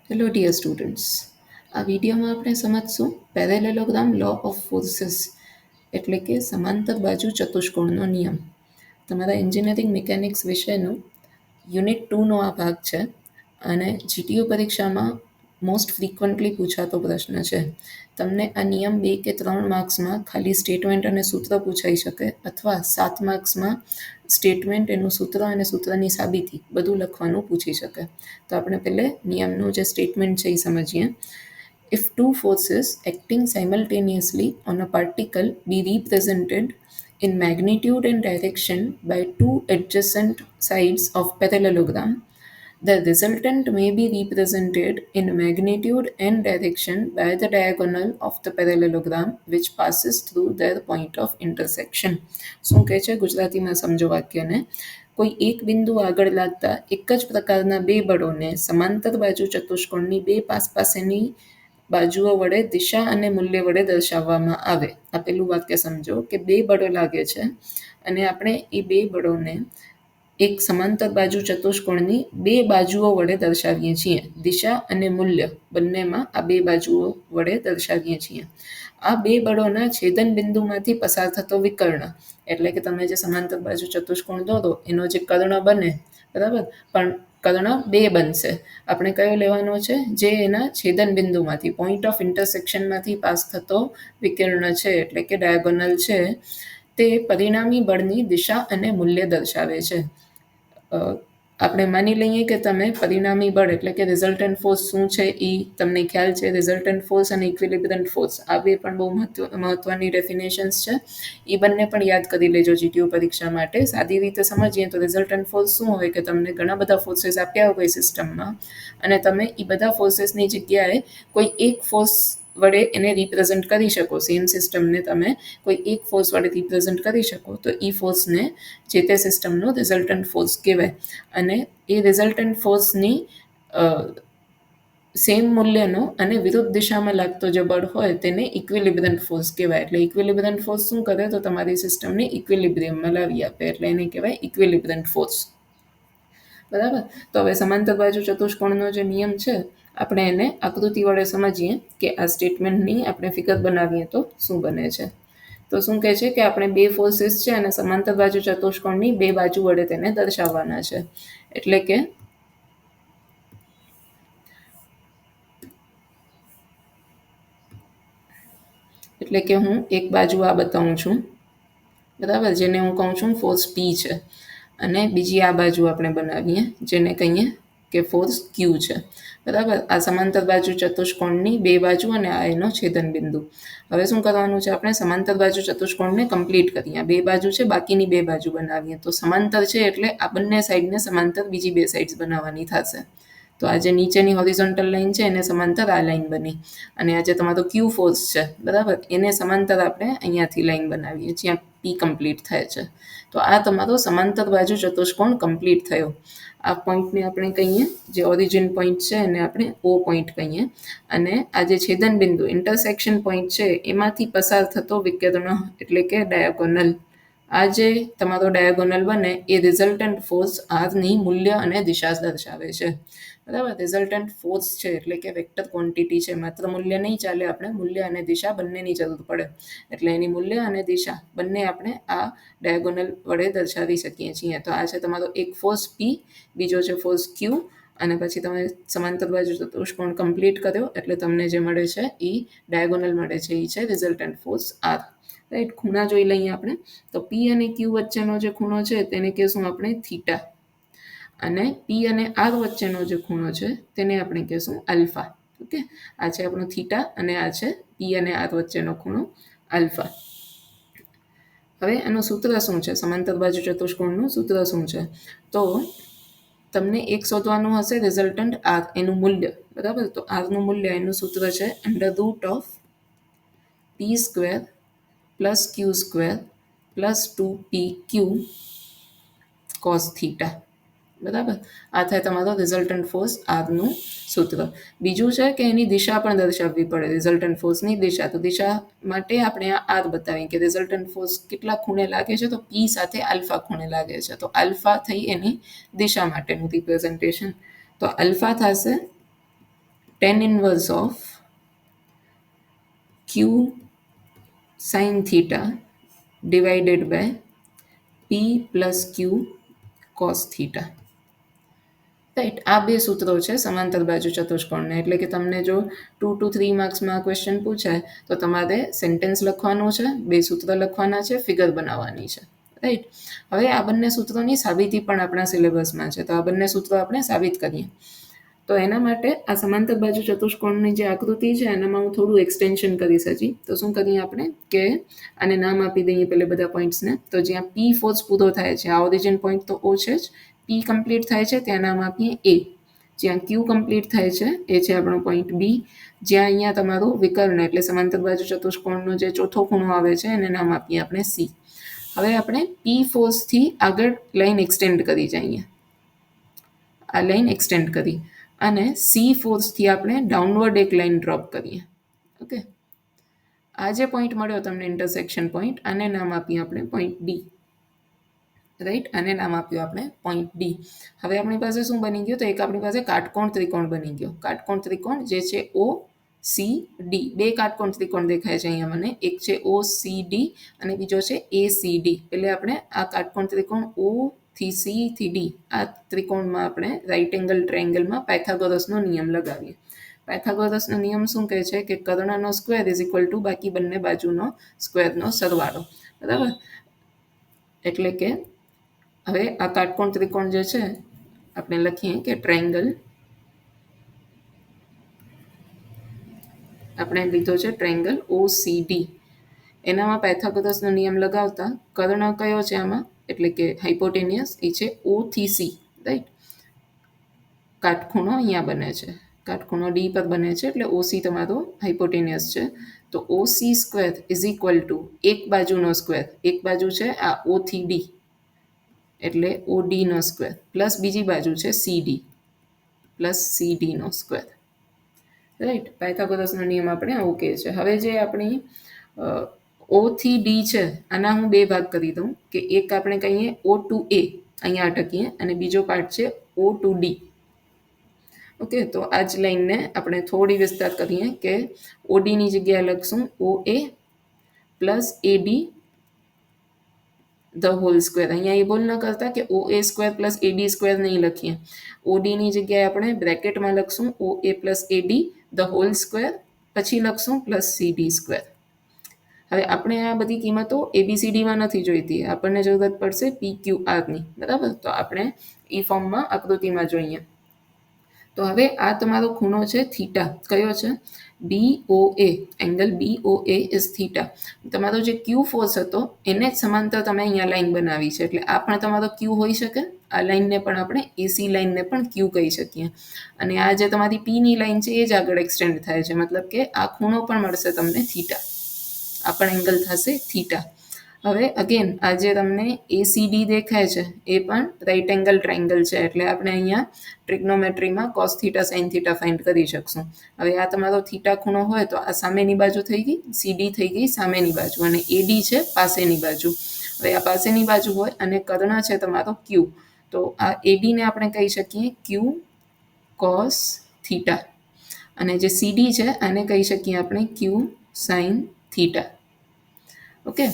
Hello dear students, આ વિડીયોમાં આપણે સમજશું પેરેલેલોગ્રામ લો ઓફ ફોર્સીસ એટલે કે સમાંતર બાજુ ચતુષ્કોણનો નિયમ. તમારા એન્જિનિયરિંગ મિકેનિક્સ વિષયનું યુનિટ 2નો આ ભાગ છે અને જીટીયુ પરીક્ષામાં મોસ્ટ ફ્રીક્વન્ટલી પૂછાતો પ્રશ્ન છે. તમને આ નિયમ 2 કે 3 માર્ક્સમાં ખાલી સ્ટેટમેન્ટ અને સૂત્ર પૂછાઈ શકે અથવા 7 માર્ક્સમાં સ્ટેટમેન્ટ, એનું સૂત્ર અને સૂત્રની સાબિતી બધું લખવાનું પૂછી શકે. તો આપણે પહેલે નિયમનું જે સ્ટેટમેન્ટ છે એ સમજીએ. If two forces acting simultaneously on a particle be represented in magnitude and direction by two adjacent sides of parallelogram, the resultant may be represented in magnitude and direction by the diagonal of the parallelogram which passes through their point of intersection. શું કહે છે ગુજરાતીમાં સમજો વાક્યને. કોઈ એક બિંદુ આગળ લાગતા એક જ પ્રકારના બે બળોને સમાંતર બાજુ ચતુષ્કોણની બે પાસેની બાજુઓ વડે દિશા અને મૂલ્ય વડે દર્શાવવામાં આવે. આ પેલું વાક્ય સમજો કે બે બળો લાગે છે અને આપણે એ બે બળોને એક સમાંતર બાજુ ચતુષ્કોણની બે બાજુઓ વડે દર્શાવીએ છીએ. દિશા અને મૂલ્ય બંનેમાં આ બે બાજુઓ વડે દર્શાવીએ છીએ. આ બે બળોના છેદન બિંદુમાંથી પસાર થતો વિકર્ણ એટલે કે તમે જે સમાંતર બાજુ ચતુષ્કોણ દોરો એનો જે કર્ણ બને, બરાબર, પણ કર્ણ બે બનશે. આપણે કયો લેવાનો છે? જે એના છેદન બિંદુમાંથી, પોઈન્ટ ઓફ ઇન્ટરસેક્શનમાંથી પાસ થતો વિકર્ણ છે એટલે કે ડાયાગોનલ છે, તે પરિણામી બળની દિશા અને મૂલ્ય દર્શાવે છે. આપણે માની લઈએ કે તમે પરિણામી બળ એટલે કે રિઝલ્ટન્ટ ફોર્સ શું છે એ તમને ખ્યાલ છે. રિઝલ્ટન્ટ ફોર્સ અને ઇક્વિલિબ્રિયન્ટ ફોર્સ આ બે પણ બહુ મહત્વની ડેફિનેશન્સ છે. એ બંને પણ યાદ કરી લેજો જીટીયુ પરીક્ષા માટે. સાદી રીતે સમજીએ તો રિઝલ્ટન્ટ ફોર્સ શું હોય કે તમને ઘણા બધા ફોર્सेस આપ્યા હોય સિસ્ટમમાં અને તમે એ બધા ફોર્सेसની જગ્યાએ કોઈ એક ફોર્સ વડે એને રિપ્રેઝન્ટ કરી શકો. સેમ સિસ્ટમને તમે કોઈ એક ફોર્સ વડે રિપ્રેઝન્ટ કરી શકો તો એ ફોર્સને જે તે સિસ્ટમનો રિઝલ્ટન્ટ ફોર્સ કહેવાય. અને એ રિઝલ્ટન્ટ ફોર્સની સેમ મૂલ્યનો અને વિરુદ્ધ દિશામાં લાગતો જે બળ હોય તેને ઇક્વિલિબ્રિયન્ટ ફોર્સ કહેવાય. એટલે ઇક્વિલિબ્રિયન્ટ ફોર્સ શું કરે તો તમારી સિસ્ટમને ઇક્વિલિબ્રિયમમાં લાવી આપે, એટલે એને કહેવાય ઇક્વિલિબ્રિયન્ટ ફોર્સ. બરાબર. તો હવે સમાંતર બાજુ ચતુષ્કોણનો જે નિયમ છે આપણે એને આકૃતિ વડે સમજીએ કે આ સ્ટેટમેન્ટની આપણે ફિગર બનાવીએ તો શું બને છે. તો શું કહે છે કે આપણે બે ફોર્સીસ છે અને સમાંતર બાજુ ચતુષ્કોણની બે બાજુ વડે તેને દર્શાવવાના છે. એટલે કે હું એક બાજુ આ બતાવું છું, બરાબર, જેને હું કહું છું ફોર્સ પી છે, અને બીજી આ બાજુ આપણે બનાવીએ જેને કહીએ કે ફોર્સ ક્યુ છે. બરાબર. આ સમાંતર બાજુ ચતુષ્કોણની બે બાજુ અને આ એનો છેદન બિંદુ. હવે શું કરવાનું છે? આપણે સમાંતર બાજુ ચતુષ્કોણને કમ્પ્લીટ કરીએ. બે બાજુ છે, બાકીની બે બાજુ બનાવીએ. તો સમાંતર છે એટલે આ બંને સાઈડને સમાંતર બીજી બે સાઈડ્સ બનાવવાની થશે. તો આ જે નીચેની હોરિઝોન્ટલ લાઈન છે એને સમાંતર આ લાઈન બની, અને આ જે તમારો ક્યુ ફોર્સ છે, બરાબર, એને સમાંતર આપણે અહીંયાથી લાઈન બનાવીએ જ્યાં પી કમ્પ્લીટ થાય છે. તો આ તમારો સમાંતર બાજુ ચતુષ્કોણ કમ્પ્લીટ થયો. આ પોઈન્ટને આપણે કહીએ, જે ઓરિજિન પોઈન્ટ છે એને આપણે ઓ પોઈન્ટ કહીએ, અને આ જે છેદન બિંદુ ઇન્ટરસેક્શન પોઈન્ટ છે એમાંથી પસાર થતો વિકર્ણ એટલે કે ડાયાગોનલ. આ જે તમારો ડાયાગોનલ બને એ રિઝલ્ટન્ટ ફોર્સ આરની મૂલ્ય અને દિશા દર્શાવે છે. બરાબર. રિઝલ્ટન્ટ ફોર્સ છે એટલે કે વેક્ટર ક્વોન્ટિટી છે. માત્ર મૂલ્ય નહીં ચાલે, આપણે મૂલ્ય અને દિશા બંનેની જરૂર પડે. એટલે એની મૂલ્ય અને દિશા બંને આપણે આ ડાયાગોનલ વડે દર્શાવી શકીએ છીએ. તો આ છે તમારો એક ફોર્સ પી, બીજો છે ફોર્સ ક્યુ, અને પછી તમે સમાંતર બાજુ ચતુષ્કોણ કમ્પ્લીટ કર્યો એટલે તમને જે મળે છે એ ડાયાગોનલ મળે છે, એ છે રિઝલ્ટન્ટ ફોર્સ આર. રાઈટ. ખૂણા જોઈ લઈએ આપણે. તો પી અને ક્યુ વચ્ચેનો જે ખૂણો છે તેને કહેશું આપણે થીટા, અને પી અને આર વચ્ચેનો જે ખૂણો છે તેને આપણે કહેશું આલ્ફા. ઓકે. આ છે આપણો થીટા અને આ છે પી અને આર વચ્ચેનો ખૂણો આલ્ફા. હવે એનું સૂત્ર શું છે? સમાંતર બાજુ ચતુષ્કોણનું સૂત્ર શું છે? તો તમને એક શોધવાનું હશે રિઝલ્ટન્ટ આર, એનું મૂલ્ય, બરાબર. તો આરનું મૂલ્ય, એનું સૂત્ર છે √p² + q² + 2pq cos theta. બરાબર. આ થાય તમારો રિઝલ્ટન્ટ ફોર્સ આરનું સૂત્ર. બીજું છે કે એની દિશા પણ દર્શાવવી પડે, રિઝલ્ટન્ટ ફોર્સની દિશા. તો દિશા માટે આપણે આ આર બતાવીએ કે રિઝલ્ટન્ટ ફોર્સ કેટલા ખૂણે લાગે છે, તો પી સાથે આલ્ફા ખૂણે લાગે છે. તો આલ્ફા થઈ એની દિશા માટેનું રિપ્રેઝન્ટેશન. તો આલ્ફા થશે tan inverse of q sin theta divided by p plus q cos theta. Right, આ બે સૂત્રો છે સમાંતર બાજુ ચતુષ્કોણને. એટલે કે તમને જો 2 to 3 માર્ક્સમાં ક્વેશ્ચન પૂછાય તો તમારે સેન્ટેન્સ લખવાનું છે, બે સૂત્ર લખવાના છે, ફિગર બનાવવાની છે. રાઈટ, હવે આ બંને સૂત્રોની સાબિતી પણ આપણા સિલેબસમાં છે, તો આ બંને સૂત્રો આપણે સાબિત કરીએ. તો એના માટે આ સમાંતર બાજુ ચતુષ્કોણની જે આકૃતિ છે એનામાં હું થોડું એક્સટેન્શન કરીશ હજી. તો શું કરીએ આપણે કે આને નામ આપી દઈએ પહેલે બધા પોઈન્ટ્સને. તો જ્યાં પી ફોર્સ પૂરો થાય છે, આ ઓરિજિન પોઈન્ટ તો ઓ છે જ, પી કમ્પ્લીટ થાય છે ત્યાં નામ આપીએ એ. જ્યાં ક્યુ કમ્પ્લીટ થાય છે એ છે આપણો પોઈન્ટ બી. જ્યાં અહીંયા તમારું વિકર્ણ એટલે સમાંતર બાજુ ચતુષ્કોણનો જે ચોથો ખૂણો આવે છે એને નામ આપીએ આપણે સી. હવે આપણે પી ફોર્સથી આગળ લાઈન એક્સટેન્ડ કરી જઈએ, આ લાઈન એક્સટેન્ડ કરી અને સી ફોર્સથી આપણે ડાઉનવર્ડ એક લાઈન ડ્રોપ કરીએ. ઓકે, આ જે પોઈન્ટ મળ્યો તમને ઇન્ટરસેક્શન પોઈન્ટ, આને નામ આપીએ આપણે પોઈન્ટ ડી. રાઈટ, આને નામ આપ્યું આપણે પોઈન્ટ ડી. હવે આપણી પાસે શું બની ગયું? તો એક આપણી પાસે કાટકોણ ત્રિકોણ બની ગયો. કાટકોણ ત્રિકોણ જે છે ઓ સી ડી, બે કાટકોણ ત્રિકોણ દેખાય છે અહીંયા મને. એક છે ઓ સી ડી અને બીજો છે એ સી ડી. એટલે આપણે આ કાટકોણ ત્રિકોણ ઓ થી સી થી ડી, આ ત્રિકોણમાં આપણે રાઇટ એંગલ ટ્રાયેંગલમાં પાયથાગોરસનો નિયમ લગાવીએ. પાયથાગોરસનો નિયમ શું કહે છે કે કર્ણનો સ્ક્વેર ઇઝ ઇક્વલ ટુ બાકી બંને બાજુનો સ્ક્વેરનો સરવાળો. બરાબર, એટલે કે હવે આ કાટકોણ ત્રિકોણ જે છે આપણે લખીએ કે ટ્રાયેંગલ, આપણે લીધો છે ટ્રાયેંગલ ઓ સી ડી. એનામાં પાયથાગોરસનો નિયમ લગાવતા કર્ણ કયો છે આમાં, એટલે કે હાઇપોટેનિયસ એ છે ઓ થી સી. રાઈટ, કાટખૂણો અહીંયા બને છે, કાટખૂણો ડી પર બને છે એટલે ઓસી તમારો હાઇપોટેનિયસ છે. તો O C square is equal to એક બાજુનો સ્ક્વેર, એક બાજુ છે આ ઓ થી ડી એટલે ઓ ડીનો સ્ક્વેર, પ્લસ બીજી બાજુ છે સી ડી પ્લસ સી ડીનો સ્ક્વેર. રાઈટ, પાયથાગોરસનો નિયમ આપણે આવું કહે છે. હવે જે આપણી ઓ થી ડી છે આના હું બે ભાગ કરી દઉં કે એક આપણે કહીએ ઓ ટુ એ, અહીંયા અટકીએ, અને બીજો પાર્ટ છે ઓ ટુ ડી. ઓકે, તો આ જ લાઈનને આપણે થોડી વિસ્તાર કરીએ કે ઓડીની જગ્યાએ લખશું O A plus A D the whole square. અહીંયા એ બોલ ન કરતા કે O A square plus A D square નહીં લખીએ. ઓડીની જગ્યાએ આપણે બ્રેકેટમાં લખશું O A plus A D the whole square, પછી લખશું પ્લસ સીડી સ્ક્વેર. હવે આપણે આ બધી કિંમતો એબીસીડીમાં નથી જોઈતી, આપણને જરૂરત પડશે પી ક્યુ આરની. બરાબર, તો આપણે ઈ ફોર્મમાં આકૃતિમાં જોઈએ. તો હવે આ તમારો ખૂણો છે થીટા, કયો છે? BOA, angle BOA is theta. તમારો જે ક્યુ ફોર્સ હતો એને જ સમાંતર તમે અહીંયા લાઈન બનાવી છે, એટલે આ પણ તમારો ક્યુ હોઈ શકે. આ લાઈનને પણ આપણે એસી લાઈનને પણ ક્યુ કહી શકીએ. અને આ જે તમારી પીની લાઈન છે એ જ આગળ એક્સટેન્ડ થાય છે, મતલબ કે આ ખૂણો પણ મળશે તમને થીટા, આ પણ એંગલ થશે થીટા. હવે અગેન આ જે તમને એસીડી દેખાય છે એ પણ રાઇટ એંગલ ટ્રાયેંગલ છે, એટલે આપણે અહીંયા ટ્રિગ્નોમેટ્રીમાં cos theta sine theta find કરી શકશું. હવે આ તમારો થીટા ખૂણો હોય તો આ સામેની બાજુ થઈ ગઈ, સીડી થઈ ગઈ સામેની બાજુ, અને એડી છે પાસેની બાજુ. હવે આ પાસેની બાજુ હોય અને કર્ણ છે તમારો ક્યુ, તો આ એડીને આપણે કહી શકીએ ક્યુ કોસ થીટા, અને જે સીડી છે આને કહી શકીએ આપણે ક્યુ સાઇન થીટા. ઓકે,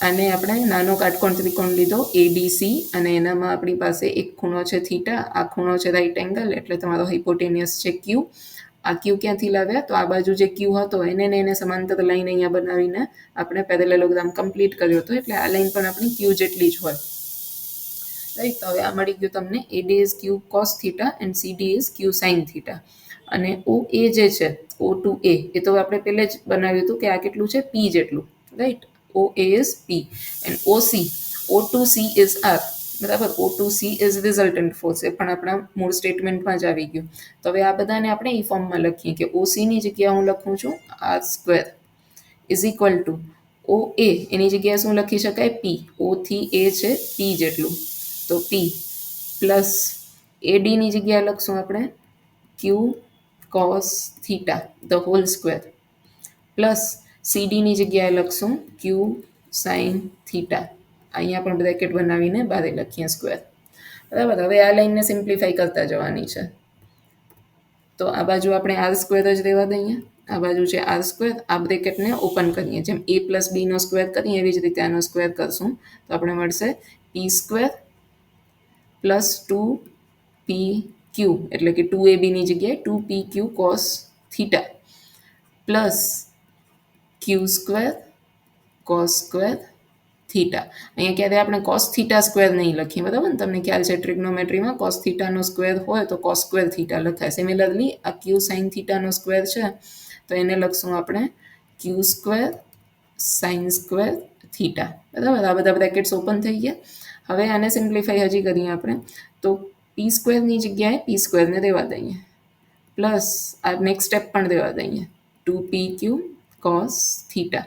અને આપણે નાનો કાટકોણ ત્રિકોણ લીધો એડીસી, અને એનામાં આપણી પાસે એક ખૂણો છે થીટા, આ ખૂણો છે રાઇટ એંગલ, એટલે તમારો હાઇપોટેનિયસ છે ક્યુ. આ ક્યુ ક્યાંથી લાવ્યા? તો આ બાજુ જે ક્યુ હતો એને સમાંતર લાઈન અહીંયા બનાવીને આપણે પેરેલેલોગ્રામ કમ્પ્લીટ કર્યો હતો, એટલે આ લાઈન પણ આપણી ક્યુ જેટલી જ હોય. રાઈટ, તો હવે આ મળી ગયું તમને AD is Q cos theta and CD is Q sine theta. અને ઓ એ જે છે ઓ ટુ એ, એ તો આપણે પહેલે જ બનાવ્યું હતું કે આ કેટલું છે પી જેટલું. Right, OA is P and O2C is R. બરાબર, O2C is resultant force, એ પણ આપણા મૂળ સ્ટેટમેન્ટમાં જ આવી ગયું. તો હવે આ બધાને આપણે ઈ ફોર્મમાં લખીએ કે OCની જગ્યાએ હું લખું છું R square is equal two OA, એની જગ્યાએ શું લખી શકાય? P, O થી A છે P જેટલું, તો P પ્લસ એડીની જગ્યાએ લખશું આપણે Q cos theta the whole square, plus સીડીની જગ્યાએ લખશું ક્યુ સાઇન થીટા, અહીંયા પણ બ્રેકેટ બનાવીને બારે લખીએ સ્ક્વેર. બરાબર, હવે આ લાઈનને સિમ્પ્લિફાઈ કરતા જવાની છે. તો આ બાજુ આપણે આર સ્ક્વેર જ રહેવા દઈએ, આ બાજુ છે આર સ્ક્વેર, આ બ્રેકેટને ઓપન કરીએ, જેમ a પ્લસ બીનો સ્ક્વેર કરીએ એવી જ રીતે આનો સ્ક્વેર કરશું તો આપણે મળશે પી સ્ક્વેર પ્લસ 2pq, એટલે કે 2ab ની જગ્યાએ 2pq cos theta plus Q square cos square theta. અહીંયા ક્યારે આપણે કોસ થીટા સ્ક્વેર નહીં લખીએ, બરાબર ને? તમને ખ્યાલ છે ટ્રિગ્નોમેટ્રીમાં કોસ થીટાનો સ્ક્વેર હોય તો કોસ સ્ક્વેર થીટા લખાય. સિમિલરલી આ ક્યુ સાઇન થીટાનો સ્ક્વેર છે તો એને લખશું આપણે Q square sine square theta, બરાબર? આ બધા બ્રેકેટ્સ ઓપન થઈ ગયા. હવે આને સિમ્પ્લિફાઈ હજી કરીએ આપણે, તો પી સ્ક્વેરની જગ્યાએ પી સ્ક્વેરને રહેવા દઈએ, પ્લસ આ નેક્સ્ટ સ્ટેપ પણ રહેવા દઈએ 2pq કોસ થીટા,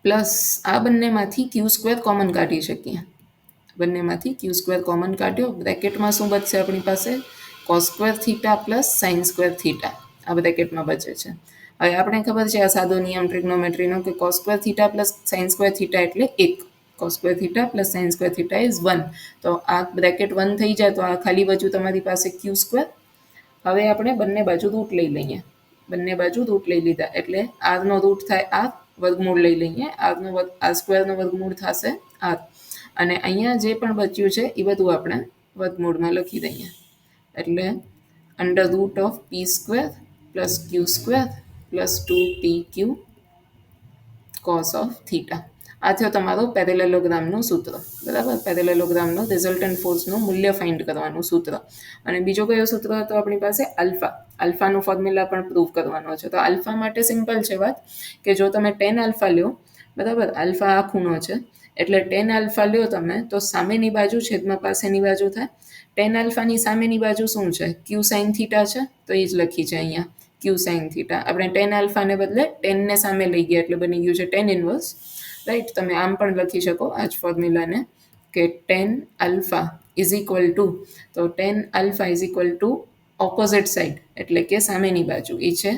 પ્લસ આ બંનેમાંથી ક્યુ સ્ક્વેર કોમન કાઢી શકીએ, બંનેમાંથી ક્યુ સ્ક્વેર કોમન કાઢ્યો, બ્રેકેટમાં શું બચશે આપણી પાસે? Cos square theta plus sine square theta આ બ્રેકેટમાં બચે છે. હવે આપણે ખબર છે આ સાદો નિયમ ટ્રિગ્નોમેટ્રીનો કે cos square theta plus sine square theta એટલે 1, cos square theta plus sine square theta is 1. તો આ બ્રેકેટ 1 થઈ જાય તો આ ખાલી બાજુ તમારી પાસે ક્યુ સ્ક્વેર. હવે આપણે બંને બાજુ રૂટ લઈ લઈએ, બંને બાજુ રૂટ લઈ લીધા એટલે આરનો રૂટ થાય આર, વર્ગમૂળ લઈ લઈએ, આર સ્ક્વેરનો વર્ગમૂળ થશે આર, અને અહીંયા જે પણ બચ્યું છે એ બધું આપણે વર્ગમૂળમાં લખી દઈએ, એટલે under root of P square plus Q square plus 2pq cos of theta. આ થયો તમારો પેરેલેલોગ્રામનું સૂત્ર, બરાબર? પેરેલેલોગ્રામનો રિઝલ્ટન્ટ ફોર્સનું મૂલ્ય ફાઇન્ડ કરવાનું સૂત્ર. અને બીજો કયો સૂત્ર હતો આપણી પાસે? આલ્ફા. આલ્ફાનું ફોર્મ્યુલા પણ પ્રૂવ કરવાનો છે. તો આલ્ફા માટે સિમ્પલ છે વાત, કે જો તમે 10 આલ્ફા લ્યો, બરાબર? આલ્ફા આ ખૂણો છે એટલે 10 આલ્ફા લ્યો તમે તો સામેની બાજુ છેદમાં પાસેની બાજુ થાય. 10 આલ્ફાની સામેની બાજુ શું છે? ક્યુ સાઇન થીટા છે, તો એ જ લખી છે અહીંયા ક્યુ સાઇન થીટા. આપણે 10 આલ્ફાને બદલે 10ને સામે લઈ ગયા એટલે બની ગયું છે 10 ઇન્વર્સ, રાઈટ? તમે આમ પણ લખી શકો આ જ ફોર્મ્યુલાને, કે 10 આલ્ફા ઇઝ ઇક્વલ ટુ, તો 10 alpha is equal to opposite side એટલે કે સામેની બાજુ એ છે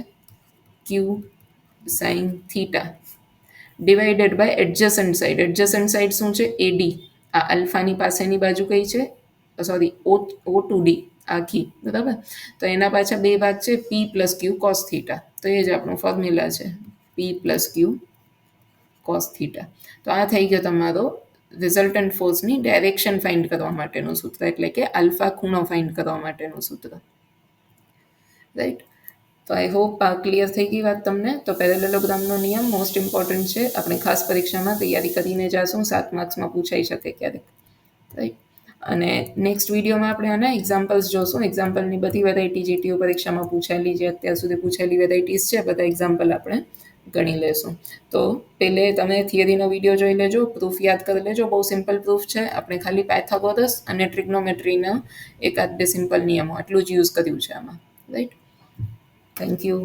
Q sine theta divided by adjacent side. Adjacent side શું છે? એડી. આ આલ્ફાની પાસેની બાજુ કઈ છે? સોરી, O2D આખી, બરાબર? તો એના પાછા બે ભાગ છે, પી પ્લસ ક્યુ કોસ થીટા. તો એ જ આપણું ફોર્મ્યુલા છે, પી પ્લસ ક્યુ કોસ થીટા. તો આ થઈ ગયો તમારો રિઝલ્ટન્ટ ફોર્સની ડાયરેક્શન ફાઇન્ડ કરવા માટેનું સૂત્ર, એટલે કે આલ્ફા ખૂણો ફાઇન્ડ કરવા માટેનું સૂત્ર, રાઈટ? તો આઈ હોપ આ ક્લિયર થઈ ગઈ વાત તમને. તો પેરેલેલોગ્રામનો નિયમ મોસ્ટ ઇમ્પોર્ટન્ટ છે, આપણે ખાસ પરીક્ષામાં તૈયારી કરીને જાશું, 7 માર્ક્સમાં પૂછાઈ શકે ક્યારેક, રાઈટ? અને નેક્સ્ટ વિડીયોમાં આપણે આના એક્ઝામ્પલ્સ જોશું. એક્ઝામ્પલની બધી વેરાયટી જીટીયુ પરીક્ષામાં પૂછાયેલી, જે અત્યાર સુધી પૂછાયેલી વેરાયટીઝ છે, બધા એક્ઝામ્પલ આપણે ગણી લેશું. તો પહેલે તમે થિયરીનો વિડીયો જોઈ લેજો, પ્રૂફ યાદ કરી લેજો, બહુ સિમ્પલ પ્રૂફ છે. આપણે ખાલી પાયથાગોરસ અને ટ્રિગ્નોમેટ્રીના એકાદ બે સિમ્પલ નિયમો આટલું જ યુઝ કર્યું છે આમાં, રાઈટ? Thank you.